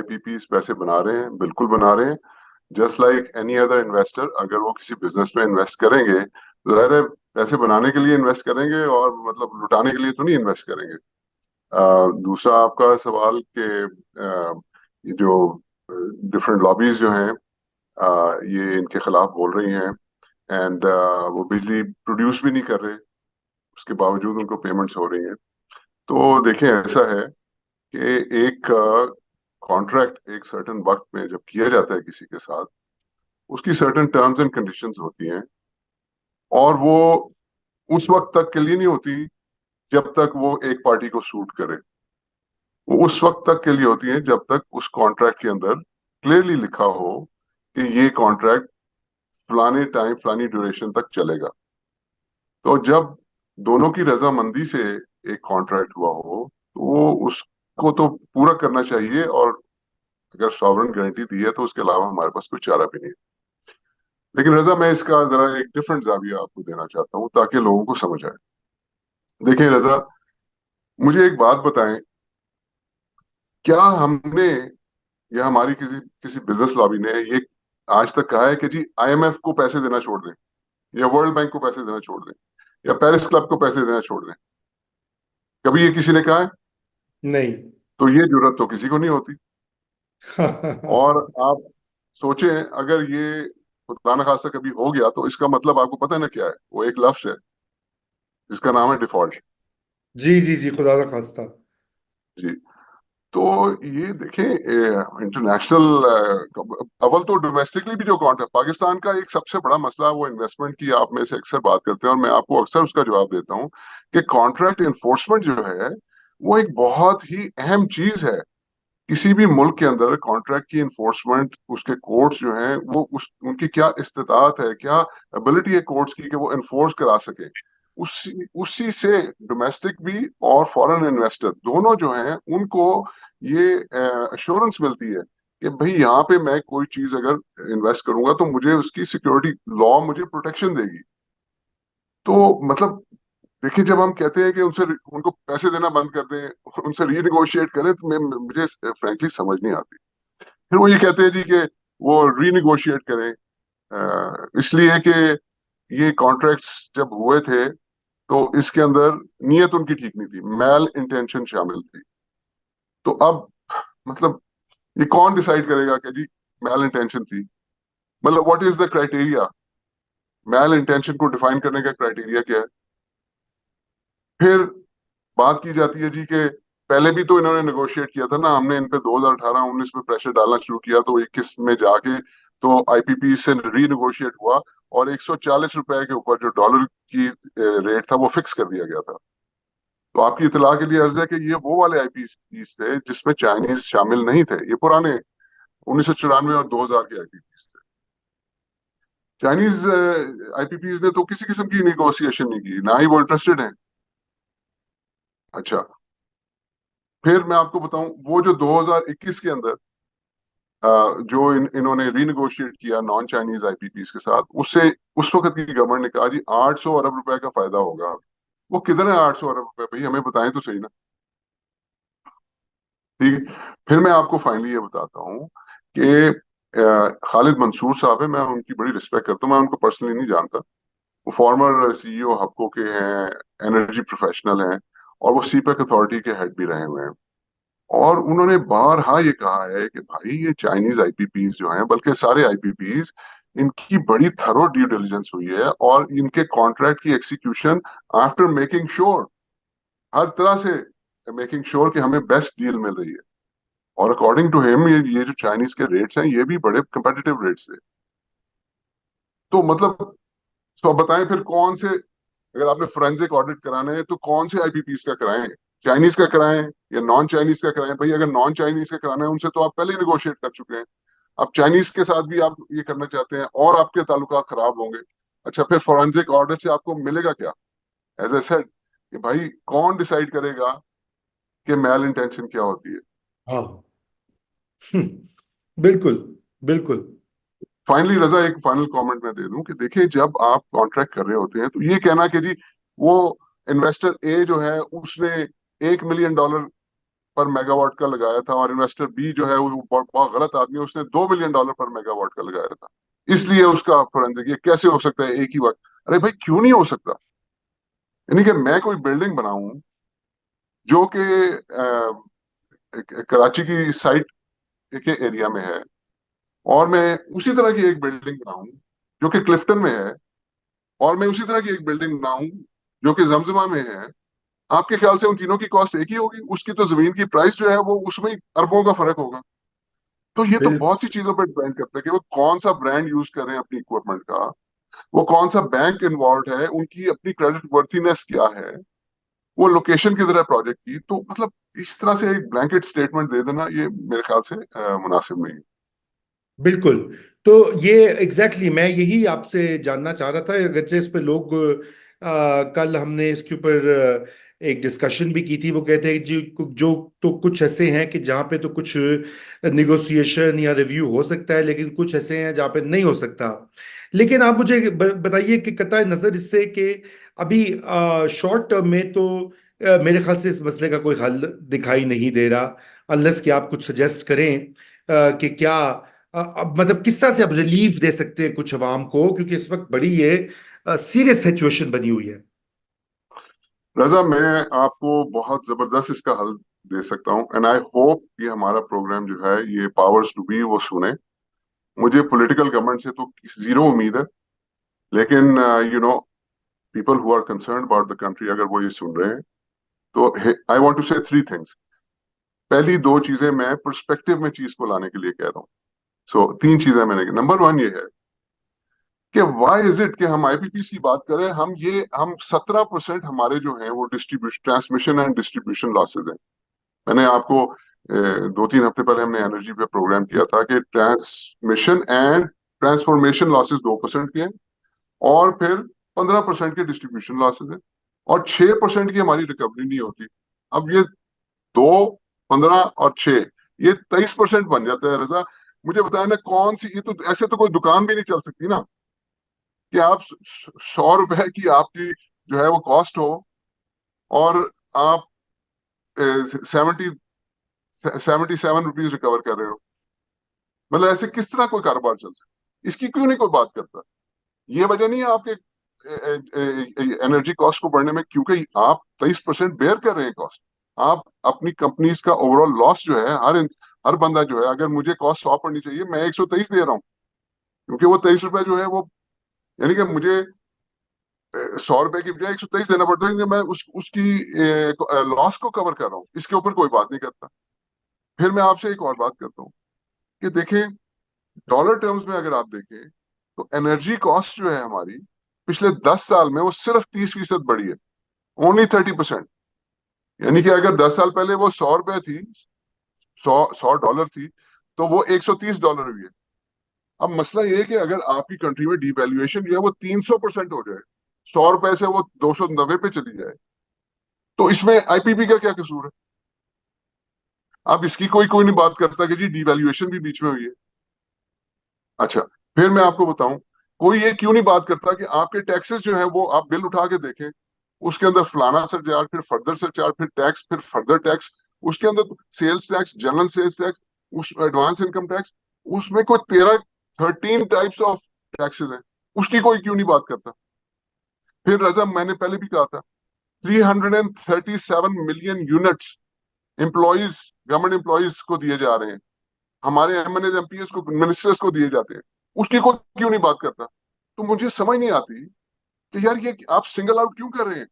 IPPs पैसे बना रहे हैं, बिल्कुल बना रहे हैं। Just like any other investor, अगर वो किसी बिजनेस में इन्वेस्ट करेंगे तो जाहिर है पैसे बनाने के लिए इन्वेस्ट करेंगे, और मतलब लुटाने के लिए तो नहीं इन्वेस्ट करेंगे। दूसरा आपका सवाल कि ये जो डिफरेंट लॉबीज जो हैं, ये इनके खिलाफ बोल रही हैं, एंड वो बिजली प्रोड्यूस भी नहीं कर रहे, उसके बावजूद उनको पेमेंट्स हो रही हैं। तो देखें, ऐसा है कि एक कॉन्ट्रैक्ट एक सर्टेन वक्त में जब किया जाता है किसी के साथ, उसकी सर्टेन टर्म्स एंड कंडीशंस होती हैं, और वो उस वक्त तक के लिए नहीं होती जब तक वो एक पार्टी को सूट करे। वो उस वक्त तक के लिए होती है जब तक उस कॉन्ट्रैक्ट के अंदर क्लियरली लिखा हो कि ये कॉन्ट्रैक्ट फलाने टाइम फलानी ड्यूरेशन तक चलेगा। तो जब दोनों की रजामंदी से एक कॉन्ट्रैक्ट हुआ हो तो वो उसको तो पूरा करना चाहिए, और अगर सॉवरेन गारंटी दी है तो उसके अलावा हमारे पास कोई चारा भी नहीं है। लेकिन रजा, मैं इसका जरा एक डिफरेंट जाविया आपको देना चाहता हूँ ताकि लोगों को समझ आए। देखिए रजा, मुझे एक बात बताएं, क्या हमने या हमारी किसी किसी बिजनेस लॉबी ने ये आज तक कहा है कि जी आईएमएफ को पैसे देना छोड़ दें, या वर्ल्ड बैंक को पैसे देना छोड़ दें, या पेरिस क्लब को पैसे देना छोड़ दें? कभी ये किसी ने कहा है? नहीं। तो ये जरूरत तो किसी को नहीं होती। और आप सोचें, अगर ये खुदा न खास्ता कभी हो गया तो इसका मतलब आपको पता है ना क्या है? वो एक लफ्ज है जिसका नाम है डिफॉल्ट। जी जी जी, खुदा ना खास्ता। जी। तो ये देखें, इंटरनेशनल, अव्वल तो डोमेस्टिकली भी जो अकाउंट है पाकिस्तान का, एक सबसे बड़ा मसला है वो इन्वेस्टमेंट की। आप में से अक्सर बात करते हैं और मैं आपको अक्सर उसका जवाब देता हूं कि कॉन्ट्रैक्ट इन्फोर्समेंट जो है वो एक बहुत ही अहम चीज है। किसी भी मुल्क के अंदर कॉन्ट्रैक्ट की इन्फोर्समेंट, उसके कोर्ट्स जो हैं वो उनकी क्या इस्तिताअत है, क्या एबिलिटी है कोर्ट्स की कि वो इन्फोर्स करा सके। उसी उसी से डोमेस्टिक भी और फॉरेन इन्वेस्टर दोनों जो हैं उनको ये अश्योरेंस मिलती है कि भाई यहाँ पे मैं कोई चीज अगर इन्वेस्ट करूंगा तो मुझे उसकी सिक्योरिटी, लॉ मुझे प्रोटेक्शन देगी। तो मतलब देखिए, जब हम कहते हैं कि उनसे उनको पैसे देना बंद कर दें, उनसे रीनिगोशिएट करें, तो मुझे फ्रैंकली समझ नहीं आती। फिर वो ये कहते हैं जी कि वो रीनिगोशिएट करें, इसलिए कि ये कॉन्ट्रैक्ट्स जब हुए थे तो इसके अंदर नीयत उनकी ठीक नहीं थी, मैल इंटेंशन शामिल थी। तो अब मतलब ये कौन डिसाइड करेगा कि जी मैल इंटेंशन थी? मतलब what is the criteria? Mal intention को डिफाइन करने का क्राइटेरिया क्या है? फिर बात की जाती है जी कि पहले भी तो इन्होंने नेगोशिएट किया था ना, हमने इन पे 2018-19 में प्रेशर डालना शुरू किया तो 21 में जाके तो आईपीपी से रीनेगोशिएट हुआ, और 140 रुपए के ऊपर जो डॉलर की रेट था वो फिक्स कर दिया गया था। तो आपकी इतला के लिए अर्ज है कि ये वो वाले आईपीपीज थे जिसमें चाइनीज शामिल नहीं थे, ये पुराने 1994 और 2000 के आईपीपीज थे। चाइनीज आईपीपीज ने तो किसी किस्म की निगोशिएशन नहीं की, ना ही वो इंटरेस्टेड हैं। अच्छा, फिर मैं आपको बताऊं, वो जो 2021 के अंदर जो इन्होंने रीनेगोशिएट किया नॉन चाइनीज आईपीपीज के साथ, उससे उस वक्त की गवर्नमेंट ने कहा जी 800 अरब रुपए का फायदा होगा। वो किधर है 800 अरब रुपए? भाई हमें बताएं तो सही ना। ठीक है। फिर मैं आपको फाइनली ये बताता हूँ कि खालिद मंसूर साहब है, मैं उनकी बड़ी रिस्पेक्ट करता हूँ, मैं उनको पर्सनली नहीं जानता। वो फॉर्मर सीईओ हबको के हैं, एनर्जी प्रोफेशनल हैं, और वो सीपेक अथॉरिटी के हेड भी रहे हुए हैं। और उन्होंने बारहा ये कहा है कि भाई ये चाइनीज आईपीपीज जो हैं, बल्कि सारे आईपीपीज, इनकी बड़ी थरो ड्यू डिलिजेंस हुई है, और इनके कॉन्ट्रैक्ट की एग्जीक्यूशन आफ्टर मेकिंग श्योर, हर तरह से मेकिंग श्योर कि हमें बेस्ट डील मिल रही है। और अकॉर्डिंग टू हिम ये जो चाइनीज के रेट्स हैं ये भी बड़े कंपेटिटिव रेट्स थे। तो मतलब, तो अब बताएं फिर कौन से, अगर आपने फोरेंसिक ऑडिट कराना है तो कौन से आईपीपीस का कराएं? चाइनीज का कराएं या नॉन चाइनीज का कराएं? भाई अगर नॉन चाइनीज का कराना है उनसे तो आप पहले ही निगोशिएट कर चुके हैं। अब चाइनीज के साथ भी आप ये करना चाहते हैं और आपके ताल्लुकात खराब होंगे। अच्छा, फिर फोरेंसिक ऑडिट से आपको मिलेगा क्या? एज ए सेड कि भाई कौन डिसाइड करेगा कि मैल इंटेंशन क्या होती है? हाँ। बिल्कुल बिल्कुल। फाइनली रजा, एक फाइनल कमेंट मैं दे दूं कि देखिए, जब आप कॉन्ट्रैक्ट कर रहे होते हैं तो ये कहना कि जी वो इन्वेस्टर ए जो है उसने $1 मिलियन पर मेगावाट का लगाया था, और इन्वेस्टर बी जो है वो बहुत बहुत गलत आदमी है, उसने $2 मिलियन पर मेगावाट का लगाया था। इसलिए उसका फोरेंसिक, ये कैसे हो सकता है एक ही वक्त? अरे भाई क्यों नहीं हो सकता? यानी कि मैं कोई बिल्डिंग बनाऊं जो कि कराची की साइट के एरिया में है, और मैं उसी तरह की एक बिल्डिंग बनाऊं जो कि क्लिफ्टन में है, और मैं उसी तरह की एक बिल्डिंग बनाऊं जो कि जमजमा में है, आपके ख्याल से उन तीनों की कॉस्ट एक ही होगी? उसकी तो जमीन की प्राइस जो है वो उसमें ही अरबों का फर्क होगा। तो ये तो बिल बहुत सी चीजों पर डिपेंड करता है कि वो कौन सा ब्रांड यूज कर रहे हैं अपनी इक्विपमेंट का, वो कौन सा बैंक इन्वॉल्व है, उनकी अपनी क्रेडिट वर्थीनेस क्या है, वो लोकेशन किधर है प्रोजेक्ट की। तो मतलब इस तरह से एक ब्लैंकेट स्टेटमेंट दे देना, ये मेरे ख्याल से मुनासिब नहीं है। बिल्कुल। तो ये एग्जैक्टली मैं यही आपसे जानना चाह रहा था। अगरचे इस पे लोग कल हमने इसके ऊपर एक डिस्कशन भी की थी। वो कहते हैं कि जो तो कुछ ऐसे हैं कि जहाँ पे तो कुछ निगोसिएशन या रिव्यू हो सकता है, लेकिन कुछ ऐसे हैं जहाँ पे नहीं हो सकता। लेकिन आप मुझे बताइए कि कतई नज़र इससे कि अभी शॉर्ट टर्म में तो मेरे ख्याल से इस मसले का कोई हल दिखाई नहीं दे रहा, अनलेस कि आप कुछ सजेस्ट करें कि क्या अब मतलब किस तरह से आप रिलीफ दे सकते हैं कुछ अवाम को, क्योंकि इस वक्त बड़ी ये सीरियस सिचुएशन बनी हुई है। रजा, मैं आपको बहुत जबरदस्त इसका हल दे सकता हूँ, एंड आई होप ये हमारा प्रोग्राम जो है ये पावर्स टू बी वो सुने। मुझे पॉलिटिकल गवर्नमेंट से तो जीरो उम्मीद है, लेकिन people who are concern about the country अगर वो ये सुन रहे हैं, तो I want to say three things. पहली दो चीजें मैं पर्सपेक्टिव में चीज को लाने के लिए कह रहा हूँ। सो तीन चीजें मैंने, नंबर वन ये है कि व्हाई इज इट कि हम आईपीपीस की बात करें, हम 17% हमारे जो है वो distribution, transmission and distribution losses हैं। मैंने आपको 2-3 हफ्ते पहले हमने एनर्जी पे प्रोग्राम किया था कि ट्रांसमिशन एंड ट्रांसफॉर्मेशन लॉसेज 2% के हैं, और फिर 15% के डिस्ट्रीब्यूशन लॉसेज हैं, और 6% की हमारी रिकवरी नहीं होती। अब ये 2, 15 और 6, ये 23% बन जाता है। रजा, मुझे बताया ना कौन सी, ये तो ऐसे तो कोई दुकान भी नहीं चल सकती ना कि आप 100 रुपए की आपकी जो है वो कॉस्ट हो, और आप 77 रुपीज रिकवर कर रहे हो। मतलब ऐसे किस तरह कोई कारोबार चल सकता है? इसकी क्यों नहीं कोई बात करता? ये वजह नहीं है आपके एनर्जी कॉस्ट को बढ़ने में, क्योंकि आप 23% बेयर कर रहे हैं कॉस्ट। आप अपनी कंपनीज का ओवरऑल लॉस जो है, हर बंदा जो है, अगर मुझे कॉस्ट 100 पड़नी चाहिए, मैं 123 दे रहा हूँ, क्योंकि वो 23 रुपए जो है वो, यानी कि मुझे 100 रुपए की बजाय 123 देना पड़ता है, क्योंकि मैं उसकी लॉस को कवर कर रहा हूँ। इसके ऊपर कोई बात नहीं करता। फिर मैं आपसे एक और बात करता हूँ कि देखें, डॉलर टर्म्स में अगर आप देखें तो एनर्जी कॉस्ट जो है हमारी पिछले 10 साल में वो सिर्फ 30% बढ़ी है, ओनली 30%। यानी कि अगर 10 साल पहले वो 100 रुपए थी, 100 डॉलर थी, तो वो $130 हुई है। अब मसला ये है कि अगर आपकी कंट्री में डिवैल्यूएशन जो है वो 300% हो जाए, 100 रुपए से वो 290 पे चली जाए, तो इसमें आईपीपी का क्या कसूर है? अब इसकी कोई कोई नहीं बात करता कि जी डिवैल्यूएशन भी बीच में हुई है। अच्छा, फिर मैं आपको बताऊं, कोई ये क्यों नहीं बात करता कि आपके टैक्सेस जो है वो आप बिल उठा के देखें, उसके अंदर फलाना सरचार्ज, फिर फर्दर सरचार्ज, फिर टैक्स, फिर फर्दर टैक्स, उसके अंदर sales tax, general sales tax, उस एडवांस इनकम टैक्स, उसमें कोई 13 टाइप्स ऑफ टैक्सेस हैं। उसकी कोई क्यों नहीं बात करता? फिर रजा, मैंने पहले भी कहा था, 337 million units employees, government employees को दिए जा रहे हैं, हमारे एमएनएस एमपीएस को, मिनिस्टर्स को दिए जाते हैं। उसकी कोई क्यों नहीं बात करता? तो मुझे समझ नहीं आती कि यार ये आप सिंगल आउट क्यों कर रहे हैं?